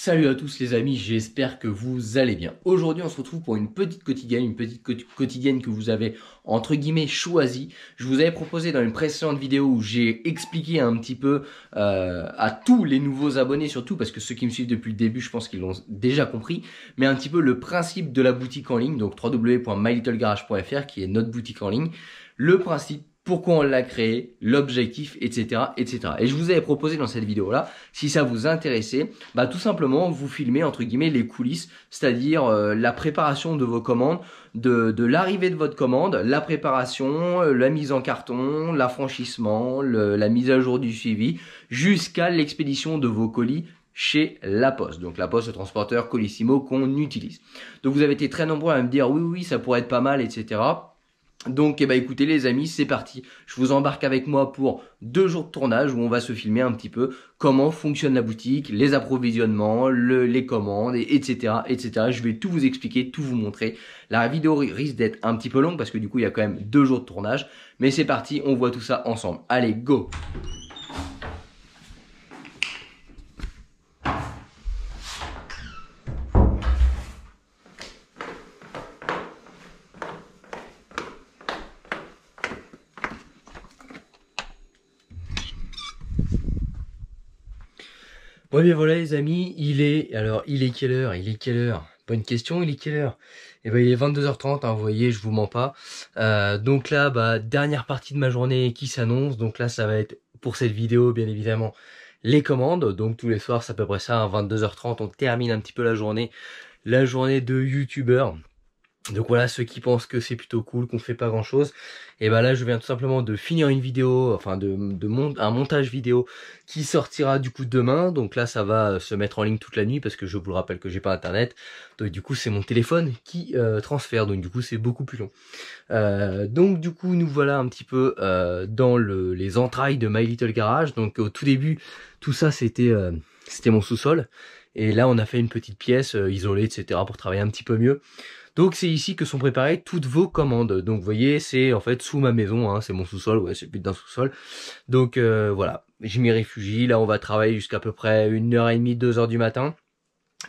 Salut à tous les amis, j'espère que vous allez bien. Aujourd'hui on se retrouve pour une petite quotidienne que vous avez entre guillemets choisie. Je vous avais proposé dans une précédente vidéo où j'ai expliqué un petit peu à tous les nouveaux abonnés surtout, parce que ceux qui me suivent depuis le début je pense qu'ils l'ont déjà compris, mais un petit peu le principe de la boutique en ligne, donc www.mylittlegarage.fr qui est notre boutique en ligne, le principe, pourquoi on l'a créé, l'objectif, etc., etc. Et je vous avais proposé dans cette vidéo-là, si ça vous intéressait, bah tout simplement vous filmer entre guillemets les coulisses, c'est-à-dire la préparation de vos commandes, de l'arrivée de votre commande, la préparation, la mise en carton, l'affranchissement, la mise à jour du suivi, jusqu'à l'expédition de vos colis chez La Poste. Donc La Poste, le transporteur Colissimo qu'on utilise. Donc vous avez été très nombreux à me dire oui, ça pourrait être pas mal, etc. Donc écoutez les amis, c'est parti. Je vous embarque avec moi pour 2 jours de tournage où on va se filmer un petit peu comment fonctionne la boutique, les approvisionnements, les commandes, etc., etc. Je vais tout vous expliquer, tout vous montrer. La vidéo risque d'être un petit peu longue parce que du coup il y a quand même 2 jours de tournage. Mais c'est parti, on voit tout ça ensemble. Allez, go! Bon bien voilà les amis, il est quelle heure? Il est quelle heure? Bonne question, il est quelle heure? Eh ben il est 22h30, hein, vous voyez, je vous mens pas. Donc là, dernière partie de ma journée qui s'annonce. Donc là, ça va être pour cette vidéo, bien évidemment, les commandes. Donc tous les soirs, c'est à peu près ça, hein, 22h30, on termine un petit peu la journée de youtubeur. Donc voilà, ceux qui pensent que c'est plutôt cool, qu'on fait pas grand chose, et ben là je viens tout simplement de finir une vidéo, enfin un montage vidéo qui sortira du coup demain. Donc là ça va se mettre en ligne toute la nuit parce que je vous le rappelle que j'ai pas internet. Donc du coup c'est mon téléphone qui transfère, donc du coup c'est beaucoup plus long. Donc du coup nous voilà un petit peu dans les entrailles de My Little Garage. Donc au tout début tout ça c'était mon sous-sol, et là on a fait une petite pièce isolée, etc., pour travailler un petit peu mieux. Donc c'est ici que sont préparées toutes vos commandes. Donc vous voyez, c'est en fait sous ma maison, hein, c'est mon sous-sol, ouais, c'est plus d'un sous-sol. Donc voilà, je m'y réfugie. Là on va travailler jusqu'à peu près 1h30, 2h du matin,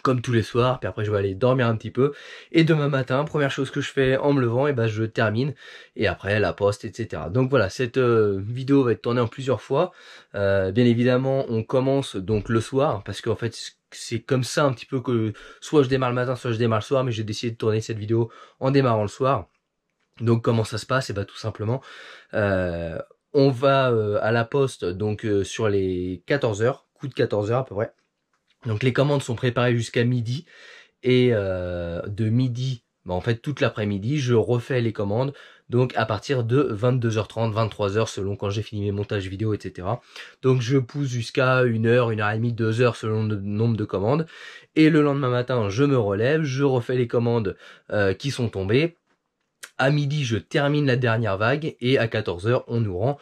comme tous les soirs. Puis après je vais aller dormir un petit peu. Et demain matin, première chose que je fais en me levant, et ben je termine. Et après la poste, etc. Donc voilà, cette vidéo va être tournée en plusieurs fois. Bien évidemment, on commence donc le soir, parce qu'en fait c'est comme ça un petit peu que soit je démarre le matin, soit je démarre le soir, mais j'ai décidé de tourner cette vidéo en démarrant le soir. Donc comment ça se passe? Et bah tout simplement, on va à la poste donc sur les 14h, coup de 14h à peu près. Donc les commandes sont préparées jusqu'à midi, et de midi, en fait toute l'après-midi, je refais les commandes. Donc à partir de 22h30, 23h selon quand j'ai fini mes montages vidéo, etc. Donc je pousse jusqu'à 1h, 1h30, 2h selon le nombre de commandes. Et le lendemain matin, je me relève, je refais les commandes qui sont tombées. À midi, je termine la dernière vague, et à 14h, on nous rend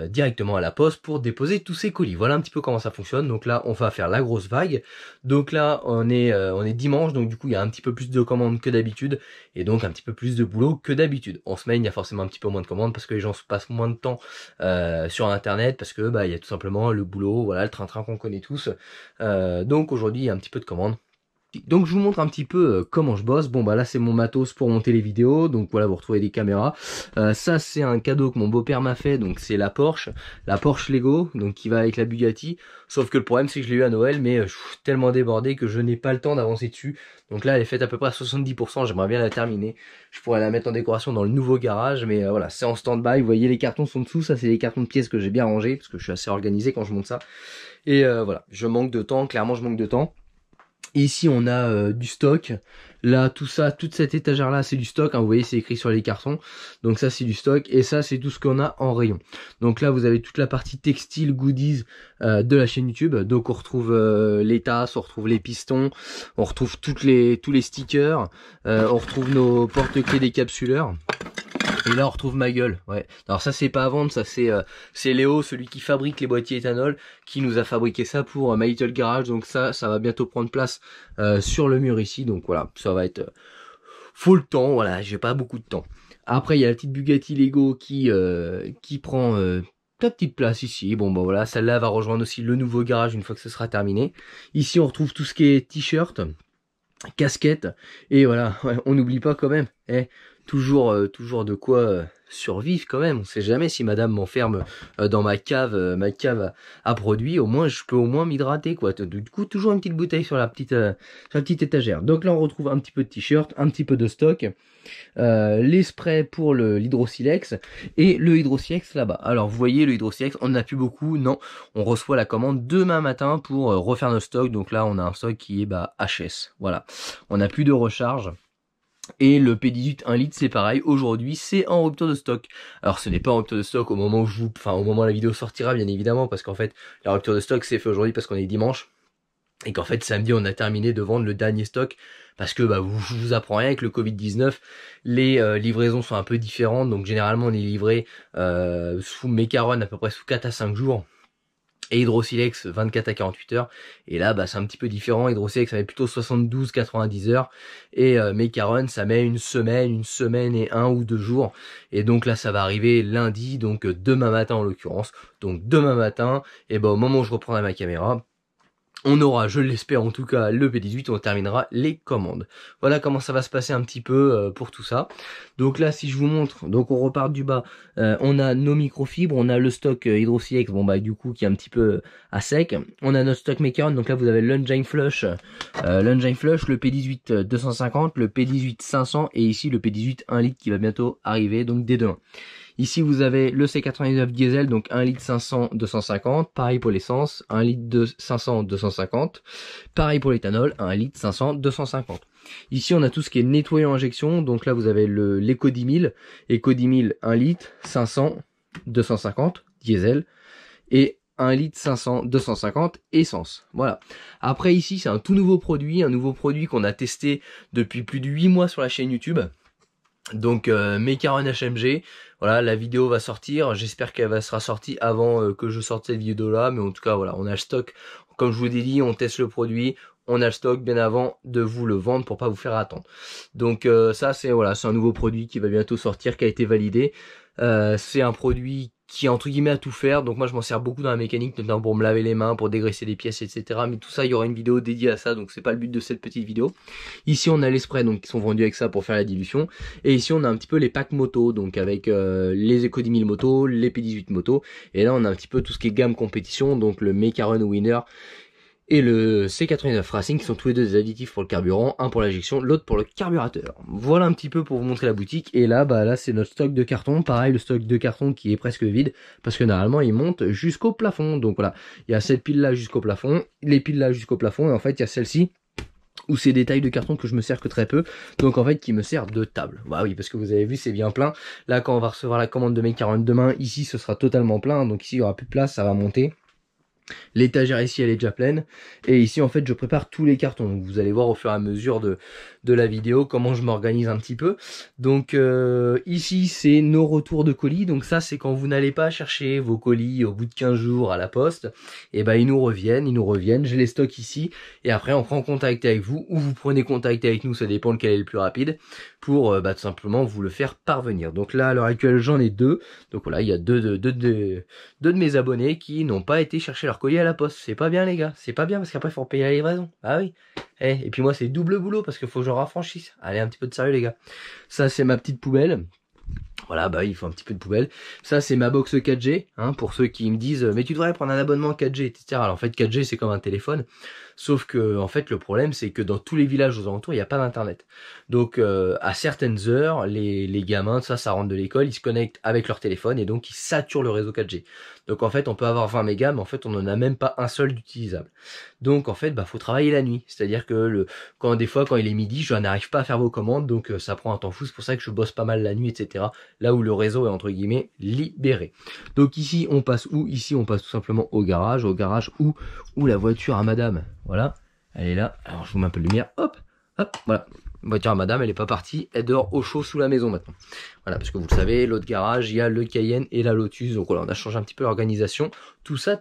directement à la poste pour déposer tous ces colis. Voilà un petit peu comment ça fonctionne. Donc là on va faire la grosse vague. Donc là on est dimanche, donc du coup il y a un petit peu plus de commandes que d'habitude, et donc un petit peu plus de boulot que d'habitude. En semaine il y a forcément un petit peu moins de commandes parce que les gens se passent moins de temps sur internet, parce que il y a tout simplement le boulot, voilà, le train-train qu'on connaît tous. Donc aujourd'hui il y a un petit peu de commandes. Donc je vous montre un petit peu comment je bosse. Bon là c'est mon matos pour monter les vidéos. Donc voilà, vous retrouvez des caméras. Ça c'est un cadeau que mon beau-père m'a fait. Donc c'est la Porsche Lego, donc qui va avec la Bugatti. Sauf que le problème c'est que je l'ai eu à Noël, mais je suis tellement débordé que je n'ai pas le temps d'avancer dessus. Donc là elle est faite à peu près à 70%. J'aimerais bien la terminer. Je pourrais la mettre en décoration dans le nouveau garage, mais voilà, c'est en stand-by. Vous voyez, les cartons sont dessous. Ça c'est les cartons de pièces que j'ai bien rangés parce que je suis assez organisé quand je monte ça. Et voilà, je manque de temps. Clairement je manque de temps. Ici on a du stock. Là tout ça, toute cette étagère là c'est du stock, hein. Vous voyez c'est écrit sur les cartons. Donc ça c'est du stock, et ça c'est tout ce qu'on a en rayon. Donc là vous avez toute la partie textile goodies de la chaîne YouTube. Donc on retrouve les tasses, on retrouve les pistons, on retrouve tous les stickers, on retrouve nos porte-clés décapsuleurs. Et là on retrouve ma gueule, ouais. Alors ça c'est pas à vendre, ça c'est Léo, celui qui fabrique les boîtiers éthanol, qui nous a fabriqué ça pour My Little Garage. Donc ça va bientôt prendre place sur le mur ici. Donc voilà, ça va être faut le temps, voilà, j'ai pas beaucoup de temps. Après il y a la petite Bugatti Lego qui prend ta petite place ici. Bon bah voilà, celle-là va rejoindre aussi le nouveau garage une fois que ce sera terminé. Ici on retrouve tout ce qui est t-shirt, casquette, et voilà, ouais, on n'oublie pas quand même, toujours de quoi survivre quand même. On sait jamais si madame m'enferme dans ma cave à produits, au moins je peux au moins m'hydrater quoi. Du coup toujours une petite bouteille sur la petite étagère. Donc là on retrouve un petit peu de t-shirt, un petit peu de stock, les sprays pour l'hydrosilex et le hydrosilex là-bas. Alors vous voyez le hydrosilex, on n'en a plus beaucoup, non, on reçoit la commande demain matin pour refaire nos stocks. Donc là on a un stock qui est HS, voilà, on n'a plus de recharge. Et le P18 1 litre c'est pareil, aujourd'hui c'est en rupture de stock. Alors ce n'est pas en rupture de stock au moment où au moment où la vidéo sortira bien évidemment, parce qu'en fait la rupture de stock c'est fait aujourd'hui parce qu'on est dimanche. Et qu'en fait samedi on a terminé de vendre le dernier stock, parce que je vous apprends rien, avec le Covid-19 les livraisons sont un peu différentes. Donc généralement on est livré sous Mecaron à peu près sous 4 à 5 jours, et Hydrosilex 24 à 48 heures. Et là c'est un petit peu différent, Hydrosilex ça met plutôt 72-90 heures, et Mecaron ça met une semaine et 1 ou 2 jours. Et donc là ça va arriver lundi, donc demain matin en l'occurrence. Donc demain matin, et au moment où je reprendrai ma caméra, on aura, je l'espère en tout cas, le P18, on terminera les commandes. Voilà comment ça va se passer un petit peu pour tout ça. Donc là, si je vous montre, donc on repart du bas, on a nos microfibres, on a le stock Hydrosilex, du coup qui est un petit peu à sec. On a notre stock Mecaron, donc là vous avez l'Engine Flush, le P18 250, le P18 500 et ici le P18 1 litre qui va bientôt arriver, donc dès demain. Ici, vous avez le C99 diesel, donc 1 litre 500 250. Pareil pour l'essence, 1 litre de 500 250. Pareil pour l'éthanol, 1 litre 500 250. Ici, on a tout ce qui est nettoyant injection. Donc là, vous avez l'Eco 10 000. Eco 10 000, 1 litre 500 250 diesel. Et 1 litre 500 250 essence. Voilà. Après, ici, c'est un tout nouveau produit. Un nouveau produit qu'on a testé depuis plus de 8 mois sur la chaîne YouTube. Donc Mecaron HMG, voilà, la vidéo va sortir, j'espère qu'elle sera sortie avant que je sorte cette vidéo là, mais en tout cas voilà, on a le stock, comme je vous l'ai dit, on teste le produit, on a le stock bien avant de vous le vendre pour pas vous faire attendre. Donc ça c'est un nouveau produit qui va bientôt sortir, qui a été validé. C'est un produit qui entre guillemets à tout faire, donc moi je m'en sers beaucoup dans la mécanique, notamment pour me laver les mains, pour dégraisser les pièces, etc. Mais tout ça, il y aura une vidéo dédiée à ça, donc c'est pas le but de cette petite vidéo. Ici on a les sprays donc qui sont vendus avec ça pour faire la dilution, et ici on a un petit peu les packs moto, donc avec les Eco 10 000 motos, les P18 motos, et là on a un petit peu tout ce qui est gamme compétition, donc le Mecaron Winner et le C89 Racing, qui sont tous les deux des additifs pour le carburant, un pour l'injection, l'autre pour le carburateur. Voilà un petit peu pour vous montrer la boutique. Et là, là c'est notre stock de carton, pareil, le stock de carton qui est presque vide, parce que normalement il monte jusqu'au plafond. Donc voilà, il y a cette pile là jusqu'au plafond, les piles là jusqu'au plafond, et en fait il y a celle-ci où c'est des tailles de carton que je me sers que très peu, donc en fait qui me sert de table. Bah oui, parce que vous avez vu c'est bien plein. Là quand on va recevoir la commande de Mecaron demain, ici ce sera totalement plein, donc ici il y aura plus de place, ça va monter. L'étagère ici elle est déjà pleine, et ici en fait je prépare tous les cartons, donc vous allez voir au fur et à mesure de la vidéo comment je m'organise un petit peu. Donc ici c'est nos retours de colis, donc ça c'est quand vous n'allez pas chercher vos colis au bout de 15 jours à la poste, et ils nous reviennent, je les stocke ici, et après on prend contact avec vous, ou vous prenez contact avec nous, ça dépend lequel est le plus rapide, pour tout simplement vous le faire parvenir. Donc là à l'heure actuelle j'en ai deux, donc voilà, il y a deux de mes abonnés qui n'ont pas été chercher leur colis à la poste. C'est pas bien les gars, c'est pas bien, parce qu'après il faut payer la livraison. Ah oui. Et puis moi c'est double boulot parce qu'il faut que je rafraîchisse. Allez, un petit peu de sérieux les gars. Ça c'est ma petite poubelle. Voilà, il faut un petit peu de poubelle. Ça c'est ma box 4G, pour ceux qui me disent mais tu devrais prendre un abonnement 4G, etc. Alors en fait 4G c'est comme un téléphone, sauf que en fait le problème c'est que dans tous les villages aux alentours il n'y a pas d'internet. Donc à certaines heures les gamins ça rentre de l'école, ils se connectent avec leur téléphone et donc ils saturent le réseau 4G. Donc en fait on peut avoir 20 mégas mais en fait on n'en a même pas un seul d'utilisable. Donc en fait faut travailler la nuit, c'est à dire que des fois quand il est midi je n'arrive pas à faire vos commandes, donc ça prend un temps fou, c'est pour ça que je bosse pas mal la nuit, etc. Là où le réseau est entre guillemets libéré. Donc ici on passe où? Ici on passe tout simplement au garage où la voiture à madame, voilà, elle est là. Alors je vous mets un peu de lumière, hop, voilà. Voiture à madame, elle est pas partie, elle dort au chaud sous la maison maintenant. Voilà, parce que vous le savez, l'autre garage, il y a le Cayenne et la Lotus, donc voilà, on a changé un petit peu l'organisation, tout ça.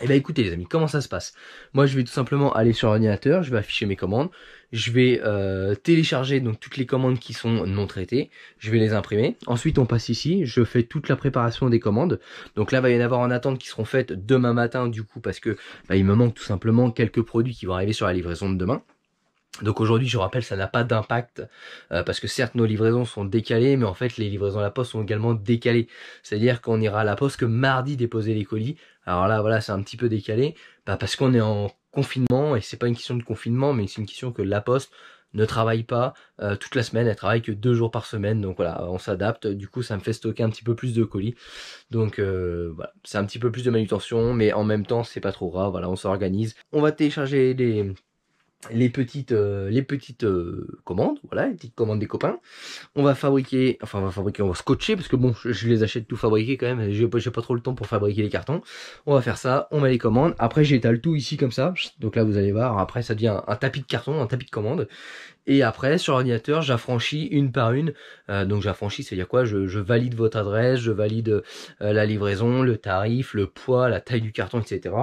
Eh bien écoutez les amis, comment ça se passe? Moi je vais tout simplement aller sur l'ordinateur, je vais afficher mes commandes, je vais télécharger donc toutes les commandes qui sont non traitées, je vais les imprimer. Ensuite on passe ici, je fais toute la préparation des commandes. Donc là il va y en avoir en attente qui seront faites demain matin du coup parce que il me manque tout simplement quelques produits qui vont arriver sur la livraison de demain. Donc aujourd'hui, je rappelle, ça n'a pas d'impact parce que certes nos livraisons sont décalées, mais en fait les livraisons à la poste sont également décalées. C'est-à-dire qu'on ira à la poste que mardi déposer les colis. Alors là, voilà, c'est un petit peu décalé, parce qu'on est en confinement et c'est pas une question de confinement, mais c'est une question que la poste ne travaille pas toute la semaine, elle travaille que 2 jours par semaine. Donc voilà, on s'adapte. Du coup, ça me fait stocker un petit peu plus de colis. Donc voilà, c'est un petit peu plus de manutention, mais en même temps, c'est pas trop grave. Voilà, on s'organise. On va télécharger les petites commandes, voilà, les petites commandes des copains. On va fabriquer, on va scotcher, parce que bon, je les achète tout fabriqués quand même, j'ai pas trop le temps pour fabriquer les cartons. On va faire ça, on met les commandes, après j'étale tout ici comme ça, donc là vous allez voir, après ça devient un tapis de carton, un tapis de commande. Et après, sur l'ordinateur, j'affranchis une par une. Donc j'affranchis, c'est-à-dire quoi? Je valide votre adresse, je valide la livraison, le tarif, le poids, la taille du carton, etc.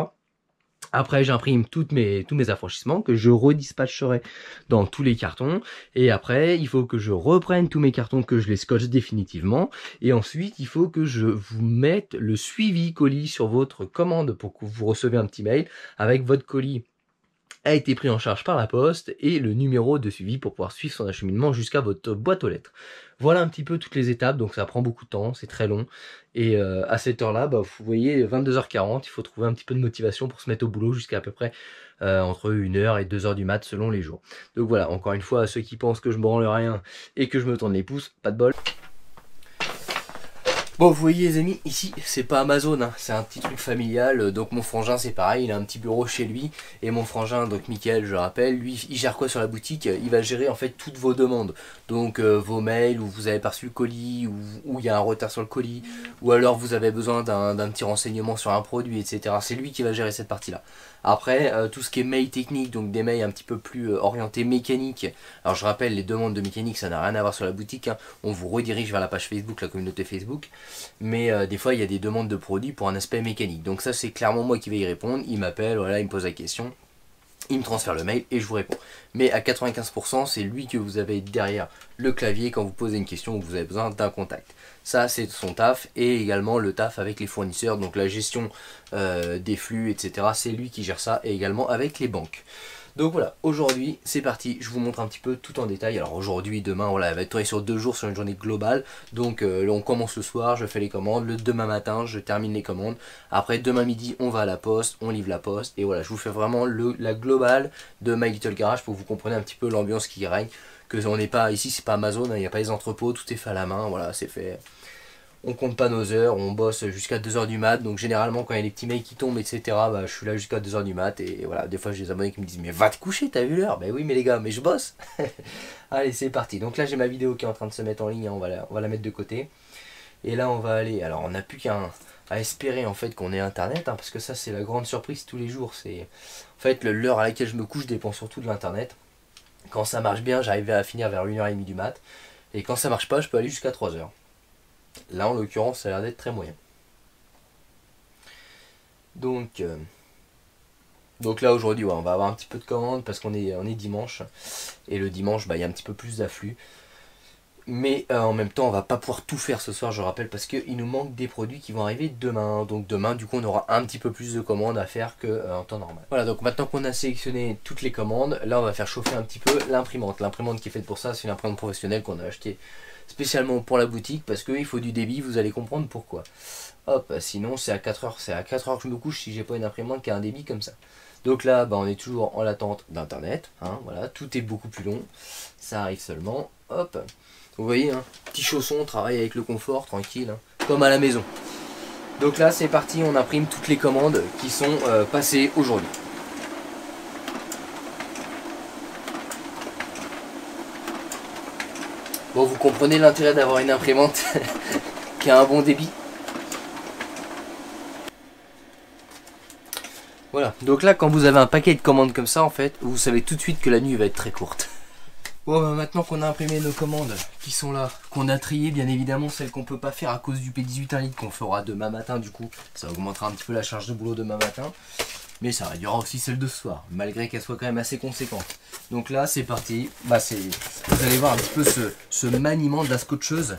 Après, j'imprime tous mes affranchissements que je redispatcherai dans tous les cartons. Et après, il faut que je reprenne tous mes cartons, que je les scotche définitivement. Et ensuite, il faut que je vous mette le suivi colis sur votre commande pour que vous recevez un petit mail avec votre colis a été pris en charge par la poste et le numéro de suivi pour pouvoir suivre son acheminement jusqu'à votre boîte aux lettres. Voilà un petit peu toutes les étapes, donc ça prend beaucoup de temps, c'est très long. Et à cette heure-là, vous voyez, 22h40, il faut trouver un petit peu de motivation pour se mettre au boulot jusqu'à peu près entre 1h et 2h du mat selon les jours. Donc voilà, encore une fois, à ceux qui pensent que je me branle rien et que je me tourne les pouces, pas de bol. Bon, vous voyez les amis, ici c'est pas Amazon, hein, c'est un petit truc familial, donc mon frangin c'est pareil, il a un petit bureau chez lui, et mon frangin, donc Mickaël je rappelle, lui il gère quoi sur la boutique? Il va gérer en fait toutes vos demandes, donc vos mails, où vous avez pas reçu le colis, où il y a un retard sur le colis, ou alors vous avez besoin d'un petit renseignement sur un produit, etc. C'est lui qui va gérer cette partie là. Après, tout ce qui est mail technique, donc des mails un petit peu plus orientés mécanique. Alors je rappelle, les demandes de mécanique, ça n'a rien à voir sur la boutique, hein. On vous redirige vers la page Facebook, la communauté Facebook. Mais des fois, il y a des demandes de produits pour un aspect mécanique. Donc ça, c'est clairement moi qui vais y répondre. Il m'appelle, voilà, il me pose la question. Il me transfère le mail et je vous réponds. Mais à 95%, c'est lui que vous avez derrière le clavier quand vous posez une question ou que vous avez besoin d'un contact. Ça, c'est son taf et également le taf avec les fournisseurs. Donc la gestion des flux, etc. C'est lui qui gère ça et également avec les banques. Donc voilà, aujourd'hui c'est parti, je vous montre un petit peu tout en détail. Alors aujourd'hui, demain, voilà, elle va être tournée sur 2 jours, sur une journée globale. Donc là, on commence le soir, je fais les commandes, le demain matin je termine les commandes. Après demain midi on va à la poste, on livre la poste. Et voilà, je vous fais vraiment la globale de My Little Garage pour que vous compreniez un petit peu l'ambiance qui règne. Que on n'est pas, ici c'est pas Amazon, il n'y a pas les entrepôts, tout est fait à la main, voilà, c'est fait. On compte pas nos heures, on bosse jusqu'à 2h du mat, donc généralement quand il y a les petits mails qui tombent, etc., je suis là jusqu'à 2h du mat, et voilà, des fois j'ai des abonnés qui me disent mais va te coucher, t'as vu l'heure? Ben oui mais les gars, mais je bosse. Allez c'est parti, donc là j'ai ma vidéo qui est en train de se mettre en ligne, hein, on va la mettre de côté, et là on va aller, alors on n'a plus qu'à espérer en fait qu'on ait internet, hein, parce que ça c'est la grande surprise tous les jours, c'est en fait l'heure à laquelle je me couche dépend surtout de l'internet. Quand ça marche bien, j'arrive à finir vers 1h30 du mat, et quand ça marche pas, je peux aller jusqu'à 3h. Là, en l'occurrence, ça a l'air d'être très moyen. Donc là, aujourd'hui, ouais, on va avoir un petit peu de commandes parce qu'on est dimanche. Et le dimanche, il y a un petit peu plus d'afflux. Mais en même temps, on va pas pouvoir tout faire ce soir, je rappelle, parce qu'il nous manque des produits qui vont arriver demain. Donc demain, du coup, on aura un petit peu plus de commandes à faire qu'en temps normal. Voilà, donc maintenant qu'on a sélectionné toutes les commandes, là, on va faire chauffer un petit peu l'imprimante. L'imprimante qui est faite pour ça, c'est une imprimante professionnelle qu'on a achetée spécialement pour la boutique parce qu'il faut du débit, vous allez comprendre pourquoi. Hop, sinon c'est à 4h, c'est à 4h que je me couche si j'ai pas une imprimante qui a un débit comme ça. Donc là, on est toujours en attente d'internet, hein, voilà, tout est beaucoup plus long, ça arrive seulement, hop. Vous voyez, hein, petit chausson, on travaille avec le confort, tranquille, hein, comme à la maison. Donc là c'est parti, on imprime toutes les commandes qui sont passées aujourd'hui. Bon, vous comprenez l'intérêt d'avoir une imprimante qui a un bon débit. Voilà, donc là quand vous avez un paquet de commandes comme ça, en fait, vous savez tout de suite que la nuit va être très courte. Bon, bah, maintenant qu'on a imprimé nos commandes qui sont là, qu'on a trié bien évidemment celles qu'on peut pas faire à cause du P18 1 litre qu'on fera demain matin, du coup ça augmentera un petit peu la charge de boulot demain matin. Mais ça réduira aussi celle de ce soir, malgré qu'elle soit quand même assez conséquente. Donc là c'est parti, bah, vous allez voir un petit peu ce maniement de la scotcheuse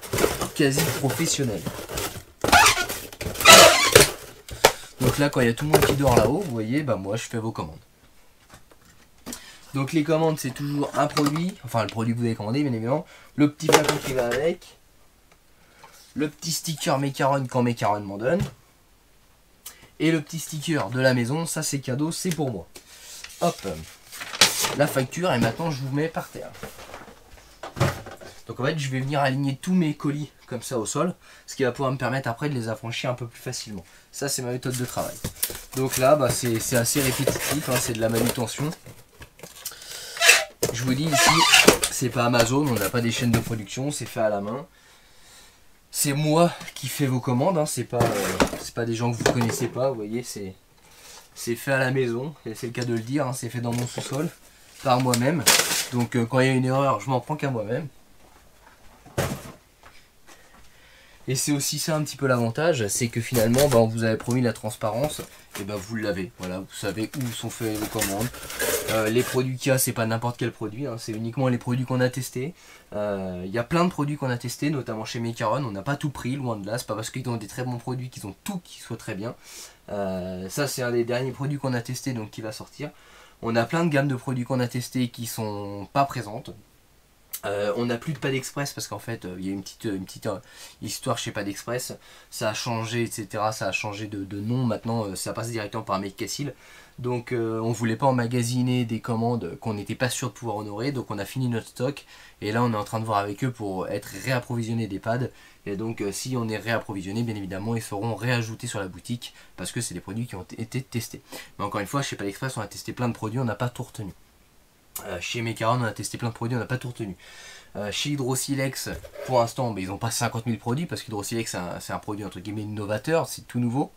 quasi professionnel. Donc là quand il y a tout le monde qui dort là-haut, vous voyez, bah moi je fais vos commandes. Donc les commandes c'est toujours un produit, enfin le produit que vous avez commandé bien évidemment, le petit flacon qui va avec, le petit sticker Macaron quand Macaron m'en donne, et le petit sticker de la maison, ça c'est cadeau, c'est pour moi. Hop, la facture et maintenant je vous mets par terre. Donc en fait je vais venir aligner tous mes colis comme ça au sol, ce qui va pouvoir me permettre après de les affranchir un peu plus facilement. Ça c'est ma méthode de travail. Donc là bah, c'est assez répétitif, hein, c'est de la manutention. Je vous dis ici, c'est pas Amazon, on n'a pas des chaînes de production, c'est fait à la main. C'est moi qui fais vos commandes, hein, c'est pas des gens que vous connaissez pas, vous voyez, c'est fait à la maison, c'est le cas de le dire, hein, c'est fait dans mon sous-sol, par moi-même. Donc quand il y a une erreur, je m'en prends qu'à moi-même. Et c'est aussi ça un petit peu l'avantage, c'est que finalement bah, on vous avait promis la transparence, et ben vous l'avez. Voilà, vous savez où sont faites les commandes. Les produits qu'il y a, c'est pas n'importe quel produit, hein, c'est uniquement les produits qu'on a testés. Il y a plein de produits qu'on a testés, notamment chez Macaron, on n'a pas tout pris, loin de là, c'est pas parce qu'ils ont des très bons produits qu'ils ont tout qui soit très bien. Ça c'est un des derniers produits qu'on a testé donc qui va sortir. On a plein de gammes de produits qu'on a testés qui sont pas présentes. On n'a plus de Pad Express parce qu'en fait il y a une petite histoire chez Pad Express, ça a changé etc, ça a changé de nom, maintenant ça passe directement par Make Cassil. Donc on voulait pas emmagasiner des commandes qu'on n'était pas sûr de pouvoir honorer, donc on a fini notre stock et là on est en train de voir avec eux pour être réapprovisionné des pads. Et donc si on est réapprovisionné, bien évidemment ils seront réajoutés sur la boutique parce que c'est des produits qui ont été testés. Mais encore une fois chez Pad Express on a testé plein de produits, on n'a pas tout retenu. Chez Macaron on a testé plein de produits, on n'a pas tout retenu. Chez Hydrosilex, pour l'instant, ils n'ont pas 50 000 produits parce qu'Hydrosilex c'est un produit entre guillemets novateur, c'est tout nouveau.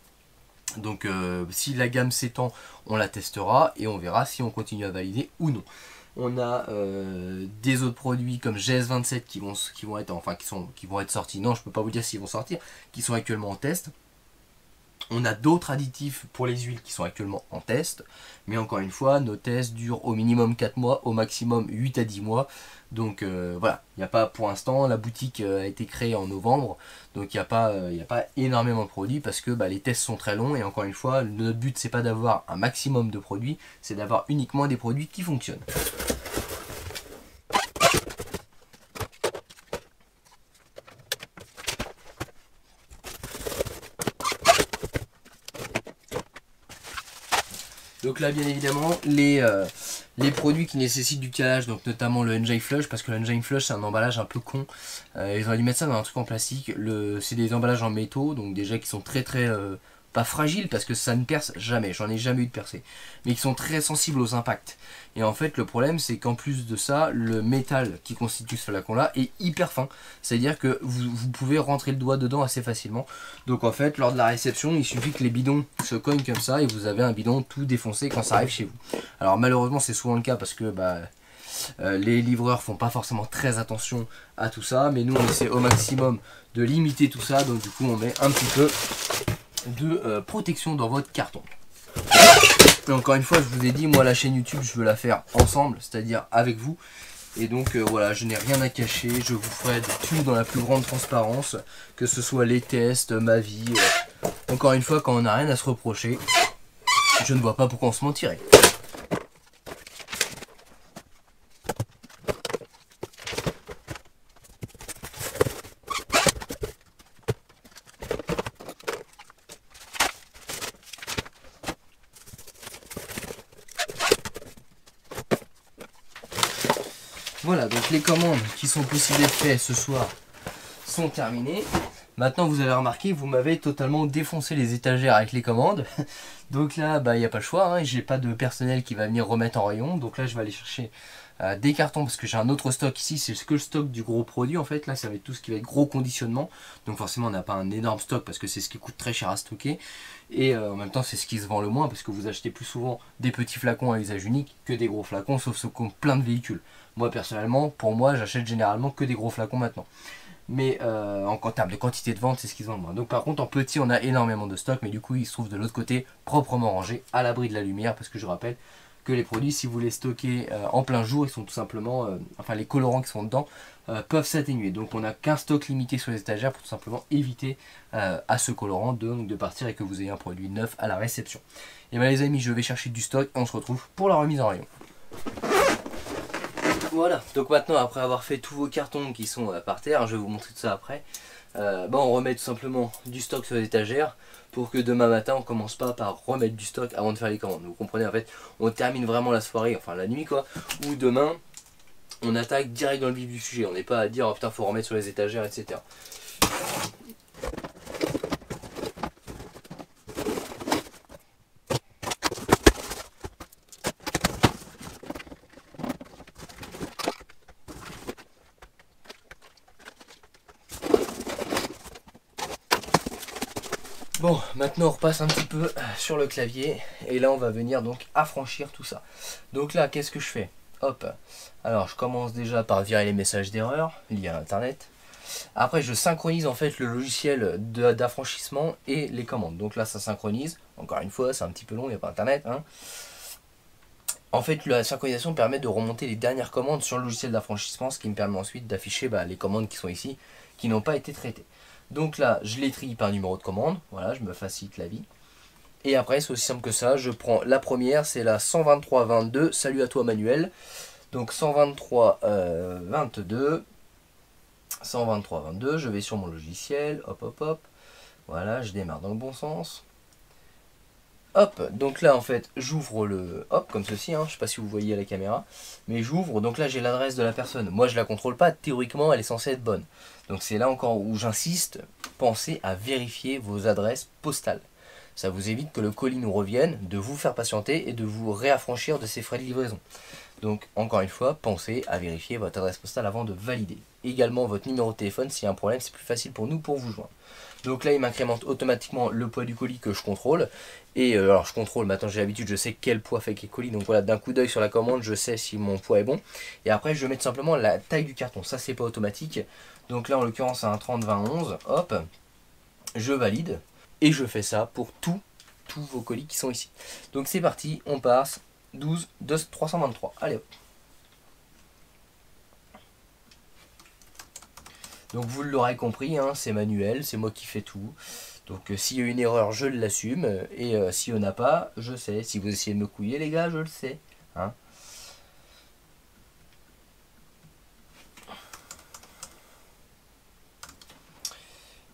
Donc si la gamme s'étend, on la testera et on verra si on continue à valider ou non. On a des autres produits comme GS27 qui vont être sortis. Non, je peux pas vous dire s'ils vont sortir, qui sont actuellement en test. On a d'autres additifs pour les huiles qui sont actuellement en test. Mais encore une fois, nos tests durent au minimum 4 mois, au maximum 8 à 10 mois. Donc voilà, il n'y a pas pour l'instant, la boutique a été créée en novembre. Donc il n'y a pas énormément de produits parce que les tests sont très longs. Et encore une fois, notre but c'est pas d'avoir un maximum de produits, c'est d'avoir uniquement des produits qui fonctionnent. Donc là bien évidemment les produits qui nécessitent du calage, donc notamment le Engine Flush, parce que le Engine Flush c'est un emballage un peu con. Ils auraient dû mettre ça dans un truc en plastique. C'est des emballages en métaux, donc déjà qui sont très pas fragiles parce que ça ne perce jamais, j'en ai jamais eu de percée, mais qui sont très sensibles aux impacts. Et en fait le problème c'est qu'en plus de ça, le métal qui constitue ce flacon là est hyper fin, c'est à dire que vous pouvez rentrer le doigt dedans assez facilement. Donc en fait lors de la réception il suffit que les bidons se cognent comme ça et vous avez un bidon tout défoncé quand ça arrive chez vous. Alors malheureusement c'est souvent le cas parce que les livreurs font pas forcément très attention à tout ça, mais nous on essaie au maximum de limiter tout ça, donc du coup on met un petit peu de protection dans votre carton. Et encore une fois je vous ai dit, moi la chaîne YouTube je veux la faire ensemble, c'est à dire avec vous, et donc voilà, je n'ai rien à cacher, je vous ferai tout dans la plus grande transparence, que ce soit les tests, ma vie. Encore une fois, quand on n'a rien à se reprocher, je ne vois pas pourquoi on se mentirait. Voilà, donc les commandes qui sont possibles d'être faites ce soir sont terminées. Maintenant vous avez remarqué, vous m'avez totalement défoncé les étagères avec les commandes. Donc là, il n'y a pas le choix, hein, j'ai pas de personnel qui va venir remettre en rayon. Donc là je vais aller chercher des cartons parce que j'ai un autre stock ici, c'est que le stock du gros produit en fait. Là ça va être tout ce qui va être gros conditionnement, donc forcément on n'a pas un énorme stock parce que c'est ce qui coûte très cher à stocker, et en même temps c'est ce qui se vend le moins parce que vous achetez plus souvent des petits flacons à usage unique que des gros flacons, sauf ceux qui ont plein de véhicules. Moi personnellement, pour moi j'achète généralement que des gros flacons maintenant. Mais en termes de quantité de vente, c'est ce qu'ils ont le moins. Donc par contre en petit on a énormément de stock, mais du coup il se trouve de l'autre côté proprement rangé à l'abri de la lumière, parce que je rappelle que les produits, si vous les stockez en plein jour, ils sont tout simplement, enfin les colorants qui sont dedans peuvent s'atténuer. Donc on n'a qu'un stock limité sur les étagères pour tout simplement éviter à ce colorant de partir et que vous ayez un produit neuf à la réception. Et bien les amis, je vais chercher du stock et on se retrouve pour la remise en rayon. Voilà, donc maintenant après avoir fait tous vos cartons qui sont par terre, je vais vous montrer tout ça après. On remet tout simplement du stock sur les étagères pour que demain matin on commence pas par remettre du stock avant de faire les commandes. Vous comprenez, en fait on termine vraiment la soirée, enfin la nuit quoi, ou demain on attaque direct dans le vif du sujet. On n'est pas à dire oh putain faut remettre sur les étagères, etc. Bon, maintenant on repasse un petit peu sur le clavier et là on va venir donc affranchir tout ça. Donc là, qu'est-ce que je fais? Hop, alors je commence déjà par virer les messages d'erreur liés à internet. Après je synchronise en fait le logiciel d'affranchissement et les commandes. Donc là ça synchronise, encore une fois c'est un petit peu long, il n'y a pas internet, hein. En fait la synchronisation permet de remonter les dernières commandes sur le logiciel d'affranchissement, ce qui me permet ensuite d'afficher les commandes qui sont ici, qui n'ont pas été traitées. Donc là, je les trie par numéro de commande. Voilà, je me facilite la vie. Et après, c'est aussi simple que ça. Je prends la première, c'est la 123-22. Salut à toi Manuel. Donc 123-22. 123-22. Je vais sur mon logiciel. Hop, hop, hop. Voilà, je démarre dans le bon sens. Hop, donc là en fait j'ouvre le... Hop, comme ceci, hein, je sais pas si vous voyez à la caméra. Mais j'ouvre, donc là j'ai l'adresse de la personne. Moi je la contrôle pas, théoriquement elle est censée être bonne. Donc c'est là encore où j'insiste, pensez à vérifier vos adresses postales. Ça vous évite que le colis nous revienne, de vous faire patienter et de vous réaffranchir de ces frais de livraison. Donc encore une fois, pensez à vérifier votre adresse postale avant de valider. Également votre numéro de téléphone, s'il y a un problème c'est plus facile pour nous pour vous joindre. Donc là il m'incrémente automatiquement le poids du colis que je contrôle. Et alors je contrôle, maintenant j'ai l'habitude, je sais quel poids fait quel colis. Donc voilà, d'un coup d'œil sur la commande, je sais si mon poids est bon. Et après je mets tout simplement la taille du carton, ça c'est pas automatique. Donc là en l'occurrence c'est un 30-20-11, hop, je valide. Et je fais ça pour tous vos colis qui sont ici. Donc c'est parti, on passe 12 323, allez hop. Donc vous l'aurez compris, hein, c'est manuel, c'est moi qui fais tout. Donc s'il y a une erreur, je l'assume. Et s'il n'y en a pas, je sais. Si vous essayez de me couiller, les gars, je le sais. Hein.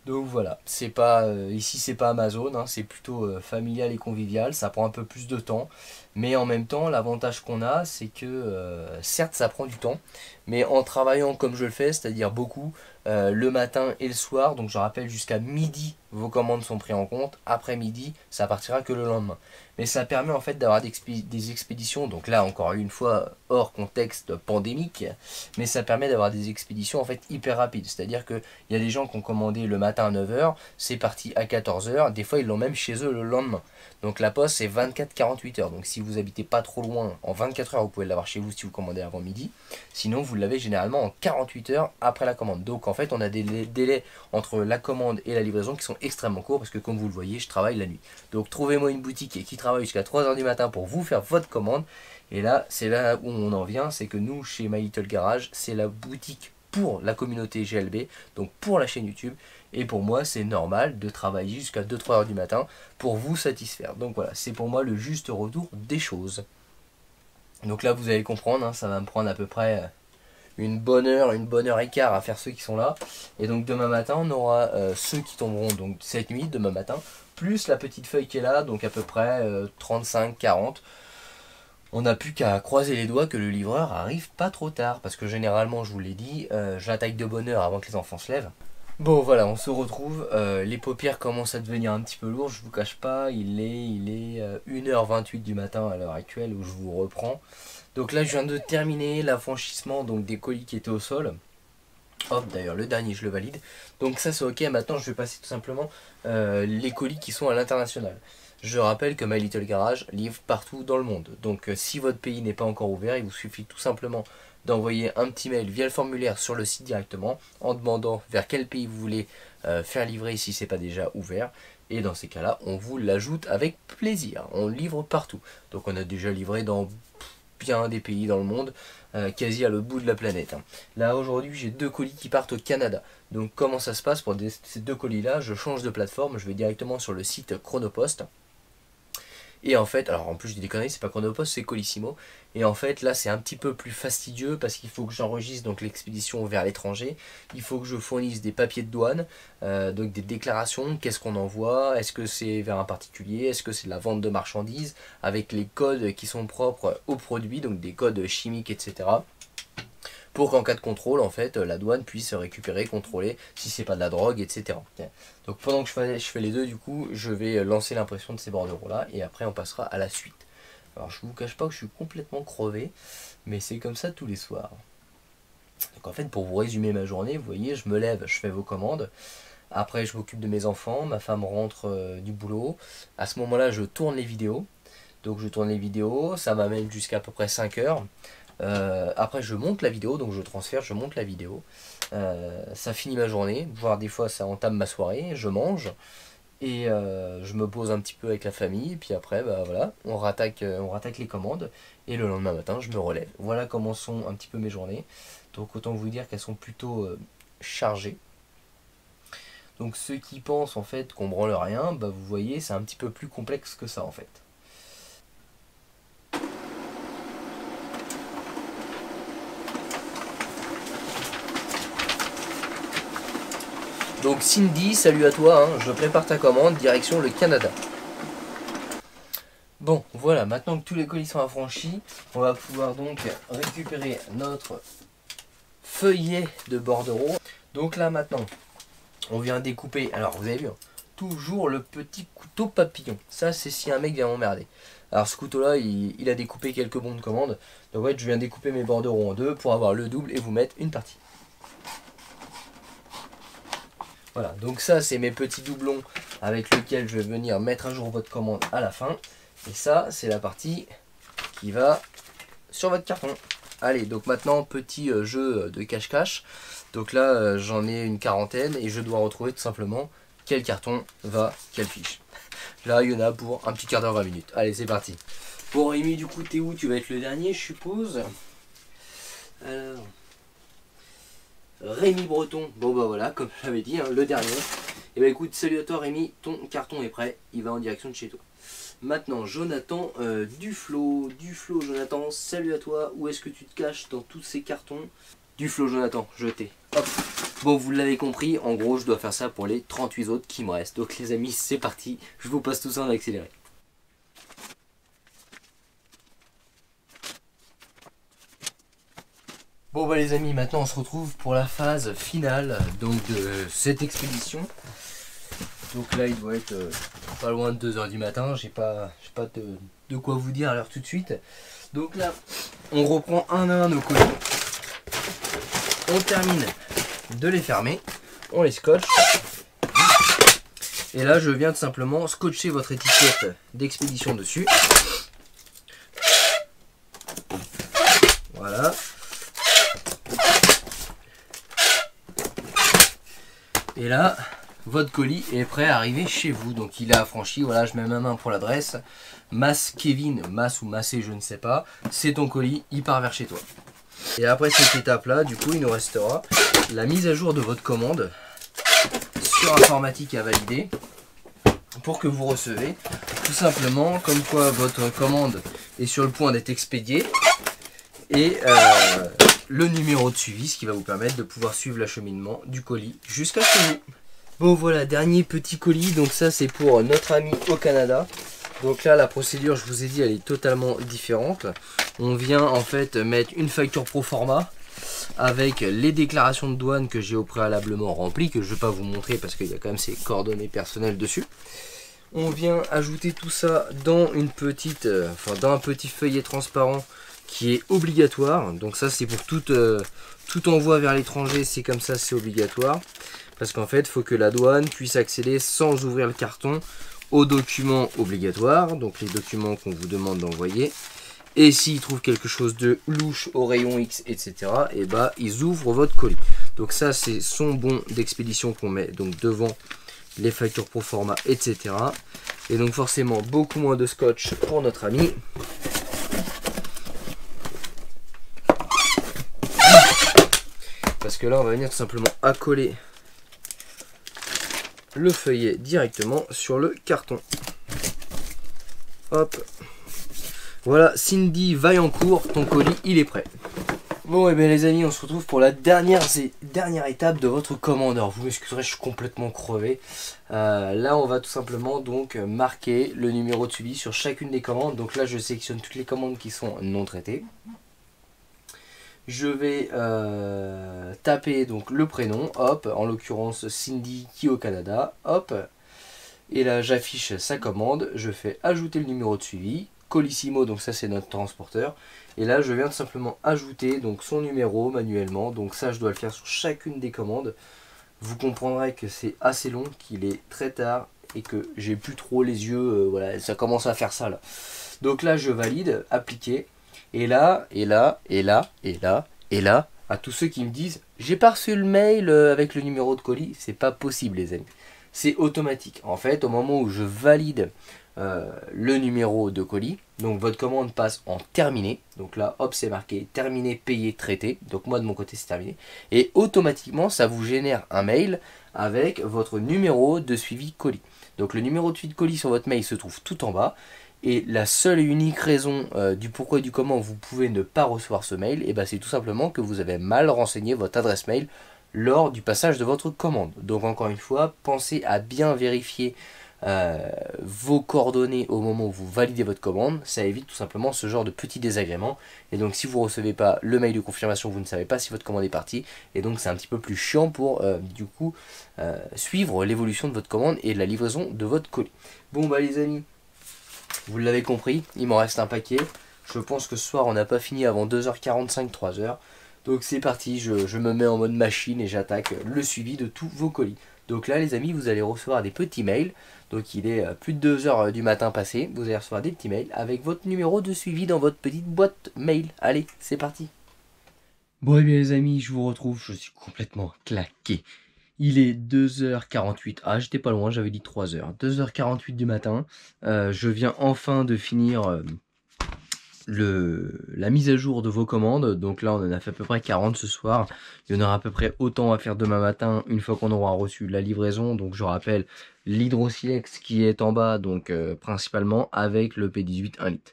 Donc voilà, c'est pas ici c'est pas Amazon, hein, c'est plutôt familial et convivial, ça prend un peu plus de temps, mais en même temps l'avantage qu'on a c'est que certes ça prend du temps, mais en travaillant comme je le fais, c'est-à-dire beaucoup le matin et le soir, donc je rappelle jusqu'à midi vos commandes sont prises en compte, après midi ça partira que le lendemain. Mais ça permet en fait d'avoir des expéditions, donc là encore une fois hors contexte pandémique, mais ça permet d'avoir des expéditions en fait hyper rapides, c'est-à-dire qu'il y a des gens qui ont commandé le matin à 9 h, c'est parti à 14 h, des fois ils l'ont même chez eux le lendemain. Donc la poste c'est 24-48 heures, donc si vous habitez pas trop loin, en 24 heures vous pouvez l'avoir chez vous si vous commandez avant midi, sinon vous l'avez généralement en 48 heures après la commande. Donc en fait on a des délais entre la commande et la livraison qui sont extrêmement courts, parce que comme vous le voyez je travaille la nuit. Donc trouvez-moi une boutique qui travaille jusqu'à 3 h du matin pour vous faire votre commande. Et là c'est là où on en vient, c'est que nous chez My Little Garage c'est la boutique pour la communauté GLB, donc pour la chaîne YouTube. Et pour moi c'est normal de travailler jusqu'à 2-3 heures du matin pour vous satisfaire. Donc voilà, c'est pour moi le juste retour des choses. Donc là vous allez comprendre, hein, ça va me prendre à peu près une bonne heure et quart à faire ceux qui sont là. Et donc demain matin on aura ceux qui tomberont donc cette nuit, demain matin, plus la petite feuille qui est là, donc à peu près 35-40. On n'a plus qu'à croiser les doigts que le livreur arrive pas trop tard, parce que généralement je vous l'ai dit, j'attaque de bonne heure avant que les enfants se lèvent. Bon voilà, on se retrouve, les paupières commencent à devenir un petit peu lourdes, je vous cache pas, il est 1h28 du matin à l'heure actuelle où je vous reprends. Donc là je viens de terminer l'affranchissement donc des colis qui étaient au sol. Hop, d'ailleurs le dernier je le valide. Donc ça c'est ok, maintenant je vais passer tout simplement les colis qui sont à l'international. Je rappelle que My Little Garage livre partout dans le monde. Donc si votre pays n'est pas encore ouvert, il vous suffit tout simplement d'envoyer un petit mail via le formulaire sur le site directement en demandant vers quel pays vous voulez faire livrer si c'est pas déjà ouvert. Et dans ces cas-là, on vous l'ajoute avec plaisir. On livre partout. Donc on a déjà livré dans bien des pays dans le monde, quasi à l'autre bout de la planète. Là aujourd'hui j'ai 2 colis qui partent au Canada. Donc comment ça se passe pour ces 2 colis là? Je change de plateforme, je vais directement sur le site Chronopost. Et en fait, alors en plus je dis des conneries, c'est pas Chronopost, c'est Colissimo. Et en fait là c'est un petit peu plus fastidieux parce qu'il faut que j'enregistre donc l'expédition vers l'étranger. Il faut que je fournisse des papiers de douane, donc des déclarations, qu'est-ce qu'on envoie, est-ce que c'est vers un particulier, est-ce que c'est de la vente de marchandises, avec les codes qui sont propres au produit, donc des codes chimiques, etc. Pour qu'en cas de contrôle, en fait, la douane puisse récupérer, contrôler si c'est pas de la drogue, etc. Donc pendant que je fais les deux, du coup, je vais lancer l'impression de ces bordereaux là, et après on passera à la suite. Alors je vous cache pas que je suis complètement crevé, mais c'est comme ça tous les soirs. Donc en fait, pour vous résumer ma journée, vous voyez, je me lève, je fais vos commandes. Après, je m'occupe de mes enfants, ma femme rentre du boulot. À ce moment-là, je tourne les vidéos. Donc je tourne les vidéos, ça m'amène jusqu'à peu près 5 heures. Après je monte la vidéo, donc je transfère, je monte la vidéo. Ça finit ma journée, voire des fois ça entame ma soirée, je mange. Et je me pose un petit peu avec la famille, et puis après bah, voilà, on rattaque les commandes. Et le lendemain matin je me relève. Voilà comment sont un petit peu mes journées. Donc autant vous dire qu'elles sont plutôt chargées. Donc ceux qui pensent en fait qu'on branle rien, bah, vous voyez c'est un petit peu plus complexe que ça en fait. Donc Cindy, salut à toi, hein, je prépare ta commande, direction le Canada. Bon, voilà, maintenant que tous les colis sont affranchis, on va pouvoir donc récupérer notre feuillet de bordereau. Donc là maintenant, on vient découper, alors vous avez vu, hein, toujours le petit couteau papillon. Ça c'est si un mec vient m'emmerder. Alors ce couteau là, il a découpé quelques bons de commande. Donc ouais, je viens découper mes bordereaux en deux pour avoir le double et vous mettre une partie. Voilà, donc ça c'est mes petits doublons avec lesquels je vais venir mettre à jour votre commande à la fin. Et ça c'est la partie qui va sur votre carton. Allez, donc maintenant petit jeu de cache-cache. Donc là j'en ai une quarantaine et je dois retrouver tout simplement quel carton va, quelle fiche. Là il y en a pour un petit quart d'heure, 20 minutes. Allez c'est parti. Bon Rémi, du coup t'es où? Tu vas être le dernier je suppose. Alors... Rémi Breton, bon bah voilà, comme j'avais dit, hein, le dernier. Et bah écoute, salut à toi Rémi, ton carton est prêt, il va en direction de chez toi. Maintenant, Jonathan Duflo, Jonathan, salut à toi, où est-ce que tu te caches dans tous ces cartons? Duflo Jonathan, jeté. Hop. Bon, vous l'avez compris, en gros, je dois faire ça pour les 38 autres qui me restent. Donc les amis, c'est parti, je vous passe tout ça en accéléré. Bon bah les amis, maintenant on se retrouve pour la phase finale donc de cette expédition. Donc là il doit être pas loin de 2 h du matin, j'ai pas de quoi vous dire à l'heure tout de suite. Donc là on reprend un à un nos colis, on termine de les fermer, on les scotche. Et là je viens tout simplement scotcher votre étiquette d'expédition dessus. Voilà. Et là, votre colis est prêt à arriver chez vous. Donc il est affranchi, voilà, je mets ma main pour l'adresse. Mass Kevin, Mass ou Massé, je ne sais pas. C'est ton colis, il part vers chez toi. Et après cette étape-là, du coup, il nous restera la mise à jour de votre commande sur informatique à valider pour que vous recevez tout simplement comme quoi votre commande est sur le point d'être expédiée et le numéro de suivi, ce qui va vous permettre de pouvoir suivre l'acheminement du colis jusqu'à chez vous. Bon voilà, dernier petit colis, donc ça c'est pour notre ami au Canada. Donc là la procédure, je vous ai dit, elle est totalement différente. On vient en fait mettre une facture pro forma avec les déclarations de douane que j'ai au préalablement remplies, que je ne vais pas vous montrer parce qu'il y a quand même ses coordonnées personnelles dessus. On vient ajouter tout ça dans une petite, dans un petit feuillet transparent qui est obligatoire. Donc ça c'est pour tout envoi vers l'étranger, c'est comme ça, c'est obligatoire. Parce qu'en fait, il faut que la douane puisse accéder sans ouvrir le carton aux documents obligatoires, donc les documents qu'on vous demande d'envoyer. Et s'ils trouvent quelque chose de louche au rayon X, etc., et bah ils ouvrent votre colis. Donc ça c'est son bon d'expédition qu'on met donc devant les factures pro forma, etc. Et donc forcément beaucoup moins de scotch pour notre ami. Parce que là on va venir tout simplement accoler le feuillet directement sur le carton. Hop. Voilà, Cindy Vaillancourt, ton colis il est prêt. Bon et bien les amis, on se retrouve pour la dernière étape de votre commande. Alors vous m'excuserez, je suis complètement crevé. Là on va tout simplement donc marquer le numéro de suivi sur chacune des commandes. Donc là je sélectionne toutes les commandes qui sont non traitées. Je vais taper donc le prénom, hop, en l'occurrence Cindy qui est au Canada, hop. Et là j'affiche sa commande, je fais ajouter le numéro de suivi. Colissimo, donc ça c'est notre transporteur, et là je viens tout simplement ajouter donc son numéro manuellement. Donc ça je dois le faire sur chacune des commandes. Vous comprendrez que c'est assez long, qu'il est très tard et que j'ai plus trop les yeux, voilà, ça commence à faire ça là. Donc là je valide, appliquer, et là, à tous ceux qui me disent j'ai pas reçu le mail avec le numéro de colis, c'est pas possible les amis, c'est automatique. En fait au moment où je valide le numéro de colis, donc votre commande passe en terminé. Donc là hop c'est marqué terminé, payé, traité. Donc moi de mon côté c'est terminé. Et automatiquement ça vous génère un mail avec votre numéro de suivi colis. Donc le numéro de suivi colis sur votre mail se trouve tout en bas. Et la seule et unique raison du pourquoi et du comment vous pouvez ne pas recevoir ce mail, et ben c'est tout simplement que vous avez mal renseigné votre adresse mail lors du passage de votre commande. Donc encore une fois, pensez à bien vérifier vos coordonnées au moment où vous validez votre commande. Ça évite tout simplement ce genre de petits désagréments. Et donc si vous ne recevez pas le mail de confirmation, vous ne savez pas si votre commande est partie, et donc c'est un petit peu plus chiant pour du coup suivre l'évolution de votre commande et la livraison de votre colis. Bon bah les amis, vous l'avez compris, il m'en reste un paquet. Je pense que ce soir on n'a pas fini avant 2h45, 3h. Donc c'est parti, je me mets en mode machine et j'attaque le suivi de tous vos colis. Donc là les amis, vous allez recevoir des petits mails. Donc il est plus de 2h du matin passé. Vous allez recevoir des petits mails avec votre numéro de suivi dans votre petite boîte mail. Allez, c'est parti. Bon et bien les amis, je vous retrouve, je suis complètement claqué. Il est 2h48, ah j'étais pas loin, j'avais dit 3h. 2h48 du matin, je viens enfin de finir la mise à jour de vos commandes. Donc là on en a fait à peu près 40 ce soir. Il y en aura à peu près autant à faire demain matin une fois qu'on aura reçu la livraison. Donc je rappelle l'Hydrosilex qui est en bas, donc principalement avec le P18 1 litre.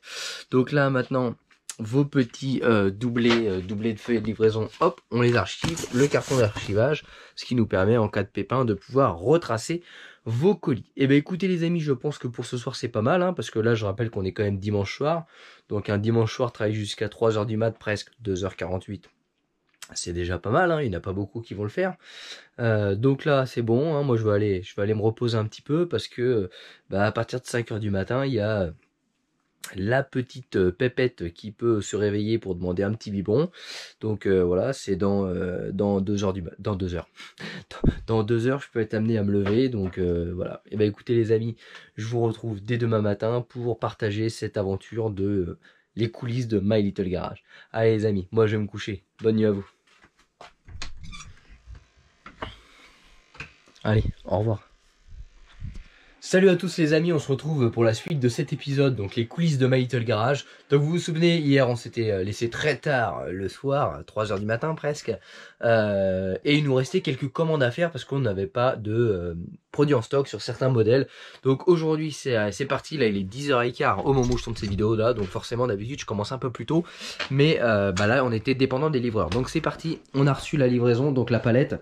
Donc là maintenant vos petits doublés de feuilles de livraison, hop, on les archive, le carton d'archivage, ce qui nous permet en cas de pépin de pouvoir retracer vos colis. Et bien écoutez les amis, je pense que pour ce soir c'est pas mal, hein, parce que là je rappelle qu'on est quand même dimanche soir, donc un dimanche soir travailler jusqu'à 3h du mat, presque 2h48, c'est déjà pas mal, hein, il n'y en a pas beaucoup qui vont le faire. Donc là c'est bon, hein, moi je vais aller me reposer un petit peu, parce que à partir de 5h du matin, il y a la petite pépette qui peut se réveiller pour demander un petit biberon. Donc voilà, c'est dans 2h dans 2h. Dans 2h, je peux être amené à me lever. Donc voilà. Et ben écoutez les amis, je vous retrouve dès demain matin pour partager cette aventure de les coulisses de My Little Garage. Allez les amis, moi je vais me coucher. Bonne nuit à vous. Allez, au revoir. Salut à tous les amis, on se retrouve pour la suite de cet épisode, donc les coulisses de My Little Garage. Donc vous vous souvenez, hier on s'était laissé très tard le soir, 3h du matin presque, et il nous restait quelques commandes à faire parce qu'on n'avait pas de produits en stock sur certains modèles. Donc aujourd'hui c'est parti, là il est 10h15 au moment où je tourne ces vidéos là, donc forcément d'habitude je commence un peu plus tôt, mais là on était dépendant des livreurs. Donc c'est parti, on a reçu la livraison, donc la palette.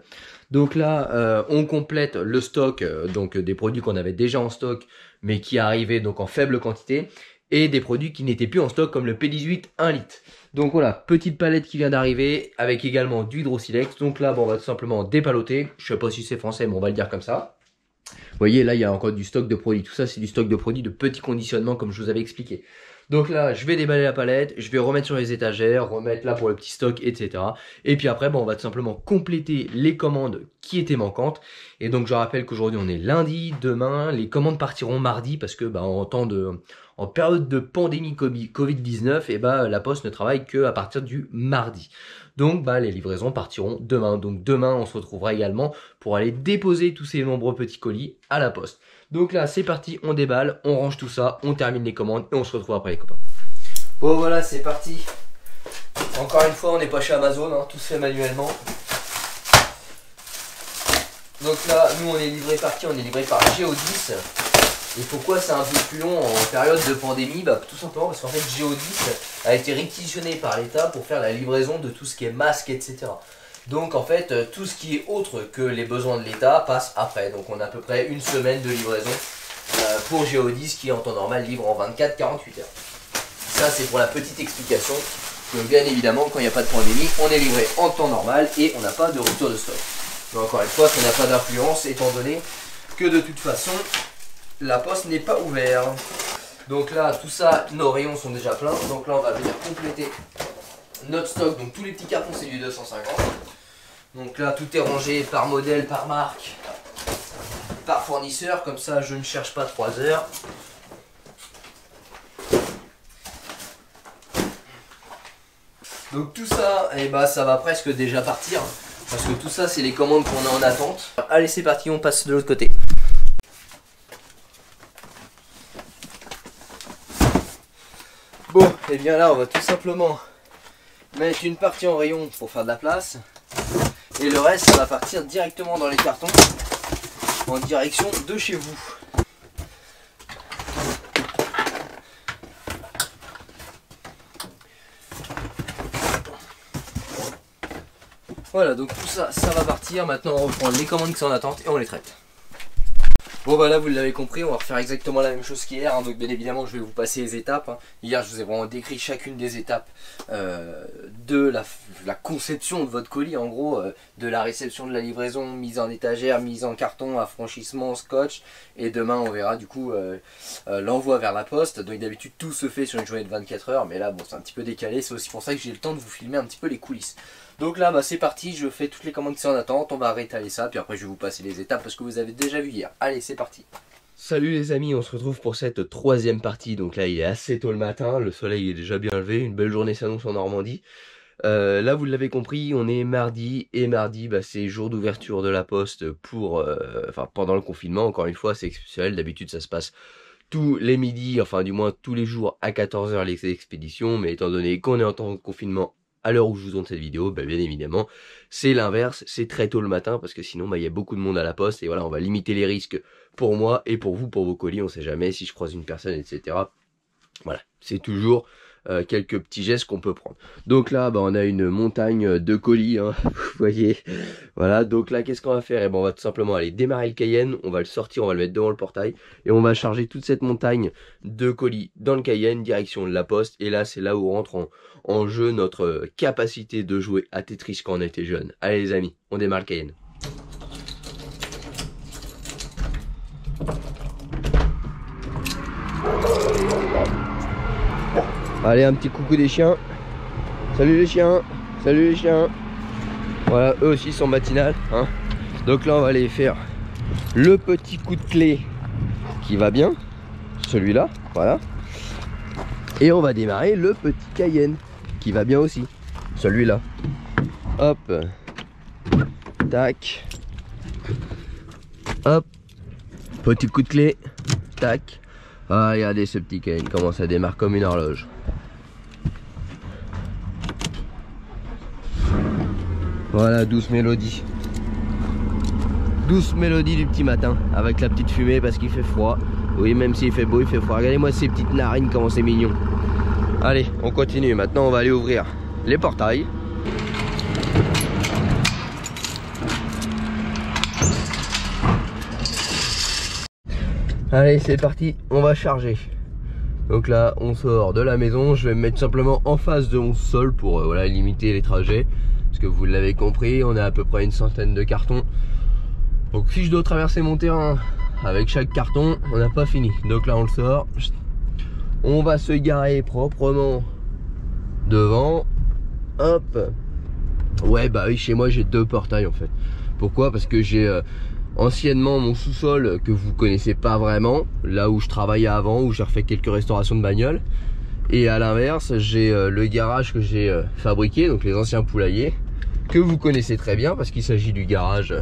Donc là, on complète le stock donc des produits qu'on avait déjà en stock, mais qui arrivaient donc en faible quantité. et des produits qui n'étaient plus en stock comme le P18 1 litre. Donc voilà, petite palette qui vient d'arriver avec également du Hydrosilex. Donc là, bon, on va tout simplement dépaloter. Je sais pas si c'est français, mais on va le dire comme ça. Vous voyez, là, il y a encore du stock de produits. Tout ça, c'est du stock de produits de petit conditionnement, comme je vous avais expliqué. Donc là, je vais déballer la palette, je vais remettre sur les étagères, remettre là pour le petit stock, etc. Et puis après, bon, on va tout simplement compléter les commandes qui étaient manquantes. Et donc, je rappelle qu'aujourd'hui, on est lundi. Demain, les commandes partiront mardi parce que, bah, en période de pandémie Covid-19, et bah, la Poste ne travaille qu'à partir du mardi. Donc, bah, les livraisons partiront demain. Donc, demain, on se retrouvera également pour aller déposer tous ces nombreux petits colis à la Poste. Donc là, c'est parti, on déballe, on range tout ça, on termine les commandes et on se retrouve après les copains. Bon voilà, c'est parti. Encore une fois, on n'est pas chez Amazon, hein, tout se fait manuellement. Donc là, nous on est livré par qui? On est livré par Géodis. Et pourquoi c'est un peu plus long en période de pandémie? Bah tout simplement parce qu'en fait Géodis a été réquisitionné par l'État pour faire la livraison de tout ce qui est masque, etc. Donc en fait, tout ce qui est autre que les besoins de l'État passe après. Donc on a à peu près une semaine de livraison pour Géodis qui en temps normal livre en 24-48 heures. Ça c'est pour la petite explication que bien évidemment quand il n'y a pas de pandémie, on est livré en temps normal et on n'a pas de rupture de stock. Mais encore une fois, ça n'a pas d'influence étant donné que de toute façon, la Poste n'est pas ouverte. Donc là, tout ça, nos rayons sont déjà pleins. Donc là, on va venir compléter notre stock. Donc tous les petits cartons, c'est du 250. Donc là, tout est rangé par modèle, par marque, par fournisseur. Comme ça, je ne cherche pas 3 heures. Donc tout ça, et bah, ça va presque déjà partir. Parce que tout ça, c'est les commandes qu'on a en attente. Allez, c'est parti, on passe de l'autre côté. Bon, et bien là, on va tout simplement mettre une partie en rayon pour faire de la place. Et le reste, ça va partir directement dans les cartons en direction de chez vous. Voilà, donc tout ça, ça va partir. Maintenant, on reprend les commandes qui sont en attente et on les traite. Bon bah là vous l'avez compris, on va refaire exactement la même chose qu'hier, hein. Donc bien évidemment je vais vous passer les étapes, hein. Hier je vous ai vraiment décrit chacune des étapes de la conception de votre colis, en gros de la réception de la livraison, mise en étagère, mise en carton, affranchissement, scotch, et demain on verra du coup l'envoi vers la poste. Donc d'habitude tout se fait sur une journée de 24 heures, mais là bon c'est un petit peu décalé, c'est aussi pour ça que j'ai le temps de vous filmer un petit peu les coulisses. Donc là bah c'est parti, je fais toutes les commandes qui sont en attente, on va réétaler ça, puis après je vais vous passer les étapes parce que vous avez déjà vu hier. Allez c'est parti. Salut les amis, on se retrouve pour cette troisième partie. Donc là il est assez tôt le matin, le soleil est déjà bien levé, une belle journée s'annonce en Normandie. Là vous l'avez compris, on est mardi, et mardi bah, c'est jour d'ouverture de la poste pour, pendant le confinement. Encore une fois c'est exceptionnel, d'habitude ça se passe tous les midis, enfin du moins tous les jours à 14 h les expéditions, mais étant donné qu'on est en temps de confinement à l'heure où je vous tourne cette vidéo, bah bien évidemment, c'est l'inverse, c'est très tôt le matin, parce que sinon, bah, y a beaucoup de monde à la poste, et voilà, on va limiter les risques pour moi, et pour vous, pour vos colis, on sait jamais, si je croise une personne, etc. Voilà, c'est toujours quelques petits gestes qu'on peut prendre. Donc là, bah, on a une montagne de colis, hein, vous voyez, voilà, donc là, qu'est-ce qu'on va faire? Et ben, on va tout simplement aller démarrer le Cayenne, on va le sortir, on va le mettre devant le portail, et on va charger toute cette montagne de colis dans le Cayenne, direction de la poste, et là, c'est là où rentre en jeu notre capacité de jouer à Tetris quand on était jeune. Allez les amis, on démarre le Cayenne. Allez, un petit coucou des chiens. Salut les chiens. Salut les chiens. Voilà, eux aussi sont matinales, hein. Donc là on va aller faire le petit coup de clé qui va bien, celui-là, voilà. Et on va démarrer le petit Cayenne qui va bien aussi, celui-là. Hop, tac, hop, petit coup de clé, tac. Ah, regardez ce petit Cayenne, comment ça démarre comme une horloge. Voilà, douce mélodie. Douce mélodie du petit matin, avec la petite fumée parce qu'il fait froid. Oui, même s'il fait beau, il fait froid. Regardez-moi ces petites narines, comment c'est mignon. Allez, on continue. Maintenant, on va aller ouvrir les portails. Allez, c'est parti, on va charger Donc là on sort de la maison, je vais me mettre simplement en face de mon sol pour voilà, limiter les trajets. Parce que vous l'avez compris, on a à peu près une centaine de cartons. Donc si je dois traverser mon terrain avec chaque carton, on n'a pas fini. Donc là on le sort, on va se garer proprement devant. Hop. Ouais bah oui, chez moi j'ai 2 portails en fait. Pourquoi? Parce que j'ai anciennement mon sous-sol que vous connaissez pas vraiment, là où je travaillais avant, où j'ai refait quelques restaurations de bagnoles. Et à l'inverse, j'ai le garage que j'ai fabriqué, donc les anciens poulaillers, que vous connaissez très bien parce qu'il s'agit du garage.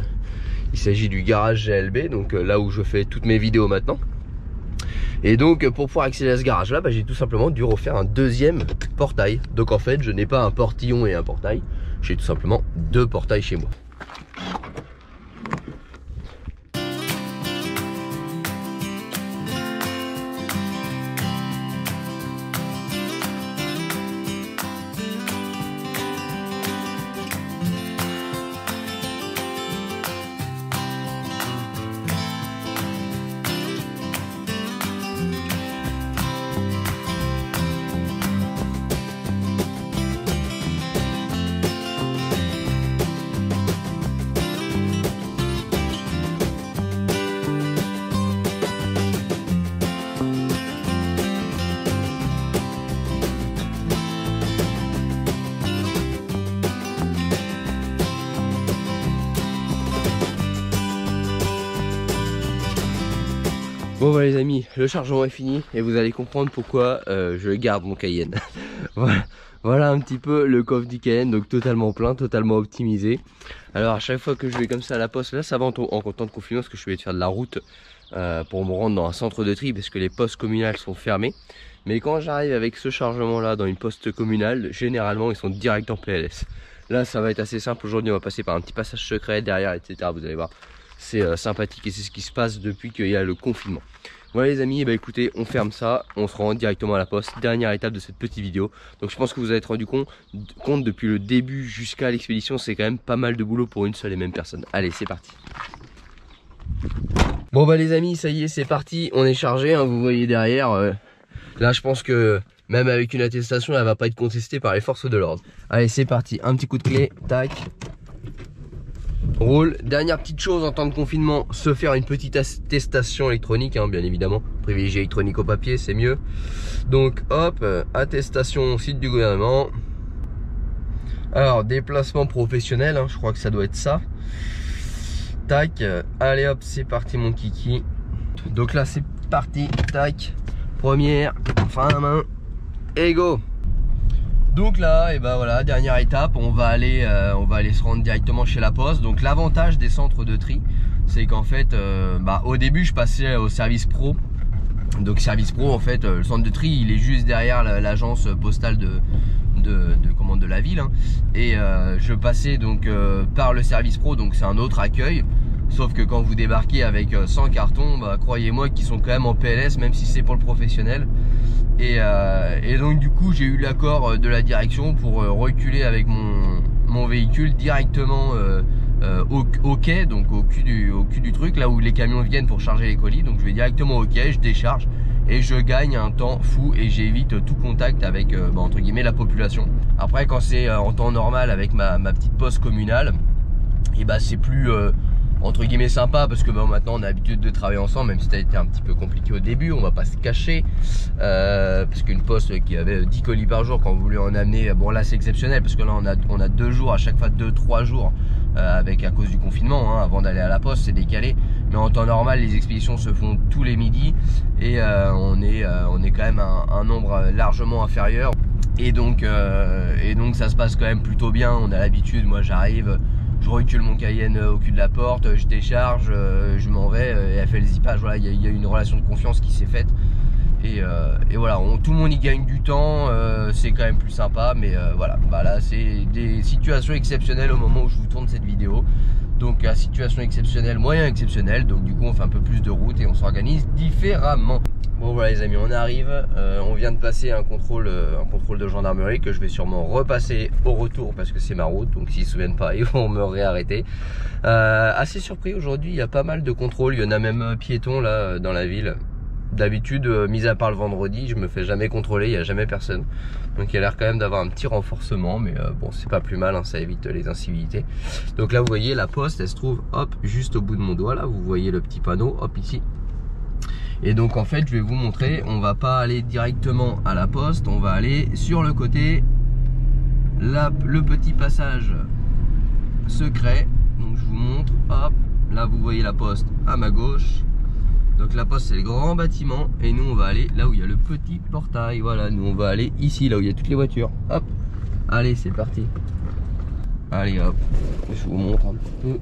Il s'agit du garage GLB, donc là où je fais toutes mes vidéos maintenant. Et donc pour pouvoir accéder à ce garage là, bah, j'ai tout simplement dû refaire un 2e portail. Donc en fait je n'ai pas un portillon et un portail, j'ai tout simplement 2 portails chez moi. Bon bah les amis, le chargement est fini et vous allez comprendre pourquoi je garde mon Cayenne. Voilà un petit peu le coffre du Cayenne, donc totalement plein, totalement optimisé. Alors à chaque fois que je vais comme ça à la poste, là ça va en temps de confinement parce que je vais faire de la route pour me rendre dans un centre de tri parce que les postes communales sont fermés. Mais quand j'arrive avec ce chargement là dans une poste communale, généralement ils sont direct en PLS. Là ça va être assez simple, aujourd'hui on va passer par un petit passage secret derrière, etc. Vous allez voir. C'est sympathique et c'est ce qui se passe depuis qu'il y a le confinement. Voilà les amis, bah écoutez, on ferme ça, on se rend directement à la poste. Dernière étape de cette petite vidéo. Donc je pense que vous avez rendu compte depuis le début jusqu'à l'expédition, c'est quand même pas mal de boulot pour une seule et même personne. Allez, c'est parti. Bon bah les amis, ça y est, c'est parti, on est chargé, hein, vous voyez derrière. Là je pense que même avec une attestation, elle va pas être contestée par les forces de l'ordre. Allez, c'est parti, un petit coup de clé, tac. Roule. Dernière petite chose en temps de confinement, se faire une petite attestation électronique, hein, bien évidemment. Privilégier électronique au papier, c'est mieux. Donc hop, attestation site du gouvernement. Alors déplacement professionnel, hein, je crois que ça doit être ça. Tac, allez hop, c'est parti mon kiki. Donc là c'est parti, tac. Première, frein à main, et go. Donc là, et ben voilà, dernière étape, on va aller se rendre directement chez la poste. Donc l'avantage des centres de tri, c'est qu'en fait, au début je passais au service pro. Donc service pro, en fait, le centre de tri, il est juste derrière l'agence postale de la ville. Hein. Et je passais donc par le service pro, donc c'est un autre accueil. Sauf que quand vous débarquez avec 100 cartons, bah, croyez-moi qu'ils sont quand même en PLS, même si c'est pour le professionnel. Et donc du coup j'ai eu l'accord de la direction pour reculer avec mon véhicule directement au quai, donc au cul du truc, là où les camions viennent pour charger les colis. Donc je vais directement au quai, je décharge et je gagne un temps fou et j'évite tout contact avec entre guillemets la population. Après quand c'est en temps normal avec ma petite poste communale, et bah c'est plus entre guillemets sympa parce que maintenant on a l'habitude de travailler ensemble, même si ça a été un petit peu compliqué au début, on va pas se cacher, parce qu'une poste qui avait 10 colis par jour, quand vous voulez en amener, bon là c'est exceptionnel parce que là on a 2 jours, à chaque fois 2-3 jours avec à cause du confinement, hein, avant d'aller à la poste c'est décalé, mais en temps normal les expéditions se font tous les midis et on est quand même un nombre largement inférieur et donc ça se passe quand même plutôt bien. On a l'habitude, moi j'arrive, je recule mon Cayenne au cul de la porte, je décharge, je m'en vais et elle fait le zippage. Voilà, il y a une relation de confiance qui s'est faite et voilà, tout le monde y gagne du temps, c'est quand même plus sympa, mais voilà, bah là c'est des situations exceptionnelles au moment où je vous tourne cette vidéo. Donc à situation exceptionnelle, moyen exceptionnel, donc du coup on fait un peu plus de route et on s'organise différemment. Bon voilà les amis, on arrive, on vient de passer un contrôle de gendarmerie que je vais sûrement repasser au retour parce que c'est ma route, donc s'ils ne se souviennent pas ils vont me réarrêter. Assez surpris aujourd'hui, il y a pas mal de contrôles, il y en a même piétons là dans la ville. D'habitude, mis à part le vendredi, je me fais jamais contrôler, il n'y a jamais personne. Donc il a l'air quand même d'avoir un petit renforcement, mais bon, c'est pas plus mal, hein, ça évite les incivilités. Donc là, vous voyez, la poste, elle se trouve, hop, juste au bout de mon doigt, là, vous voyez le petit panneau, hop, ici. Et donc en fait, je vais vous montrer, on va pas aller directement à la poste, on va aller sur le côté, là, le petit passage secret. Donc je vous montre, hop, là vous voyez la poste à ma gauche. Donc la poste c'est le grand bâtiment et nous on va aller là où il y a le petit portail. Voilà, nous on va aller ici, là où il y a toutes les voitures. Hop, allez c'est parti. Allez hop, je vous montre un petit peu.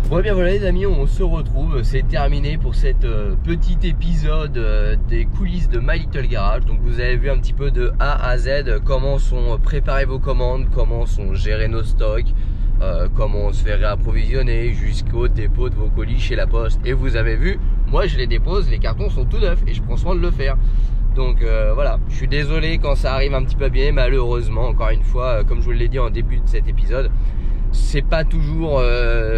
Bon bien voilà les amis, on se retrouve, c'est terminé pour cet petit épisode des coulisses de My Little Garage. Donc vous avez vu un petit peu de A à Z comment sont préparées vos commandes, comment sont gérés nos stocks, comment on se fait réapprovisionner jusqu'au dépôt de vos colis chez la poste. Et vous avez vu, moi je les dépose, les cartons sont tout neufs et je prends soin de le faire. Donc voilà, je suis désolé quand ça arrive un petit peu bien, malheureusement, encore une fois, comme je vous l'ai dit en début de cet épisode, c'est pas toujours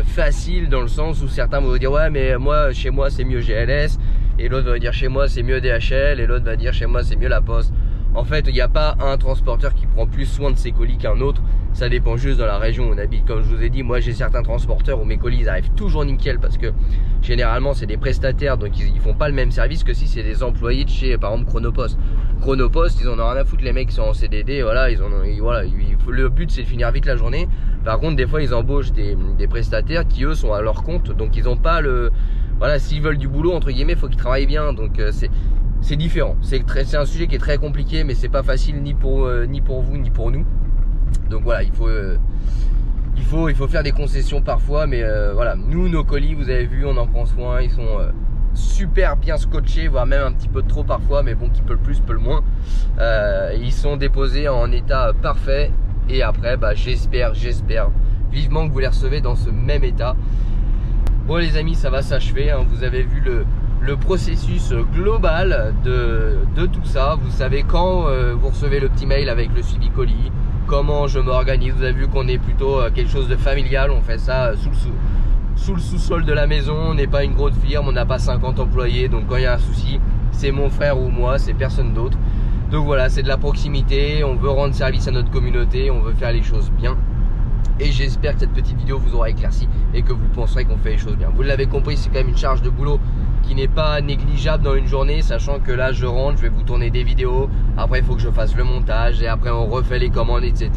facile dans le sens où certains vont dire ouais mais moi chez moi c'est mieux GLS et l'autre va dire chez moi c'est mieux DHL et l'autre va dire chez moi c'est mieux la poste. En fait il n'y a pas un transporteur qui prend plus soin de ses colis qu'un autre, ça dépend juste de la région où on habite. Comme je vous ai dit, moi j'ai certains transporteurs où mes colis ils arrivent toujours nickel parce que généralement c'est des prestataires donc ils font pas le même service que si c'est des employés de chez par exemple Chronopost. Chronopost ils en ont rien à foutre, les mecs qui sont en CDD, voilà, le but c'est de finir vite la journée. Par contre des fois ils embauchent des prestataires qui eux sont à leur compte, donc ils ont pas le, voilà, s'ils veulent du boulot entre guillemets faut qu'ils travaillent bien, donc c'est différent, c'est un sujet qui est très compliqué mais c'est pas facile ni pour vous ni pour nous. Donc voilà, il faut faire des concessions parfois, mais voilà, nous nos colis vous avez vu on en prend soin, ils sont super bien scotchés, voire même un petit peu trop parfois, mais bon qui peut le plus peut le moins. Ils sont déposés en état parfait et après bah, j'espère vivement que vous les recevez dans ce même état. Bon les amis, ça va s'achever, hein. Vous avez vu le processus global de tout ça. Vous savez quand vous recevez le petit mail avec le suivi colis, comment je m'organise. Vous avez vu qu'on est plutôt quelque chose de familial, on fait ça sous le sous-sol de la maison, on n'est pas une grosse firme, on n'a pas 50 employés, donc quand il y a un souci c'est mon frère ou moi, c'est personne d'autre. Donc voilà, c'est de la proximité, on veut rendre service à notre communauté, on veut faire les choses bien. Et j'espère que cette petite vidéo vous aura éclairci et que vous penserez qu'on fait les choses bien. Vous l'avez compris, c'est quand même une charge de boulot qui n'est pas négligeable dans une journée, sachant que là je rentre, je vais vous tourner des vidéos, après il faut que je fasse le montage et après on refait les commandes, etc.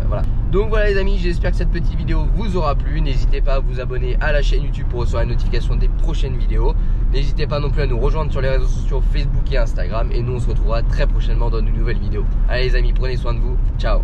Voilà. Donc voilà les amis, j'espère que cette petite vidéo vous aura plu. N'hésitez pas à vous abonner à la chaîne YouTube pour recevoir les notifications des prochaines vidéos. N'hésitez pas non plus à nous rejoindre sur les réseaux sociaux Facebook et Instagram. Et nous on se retrouvera très prochainement dans de nouvelles vidéos. Allez les amis, prenez soin de vous, ciao.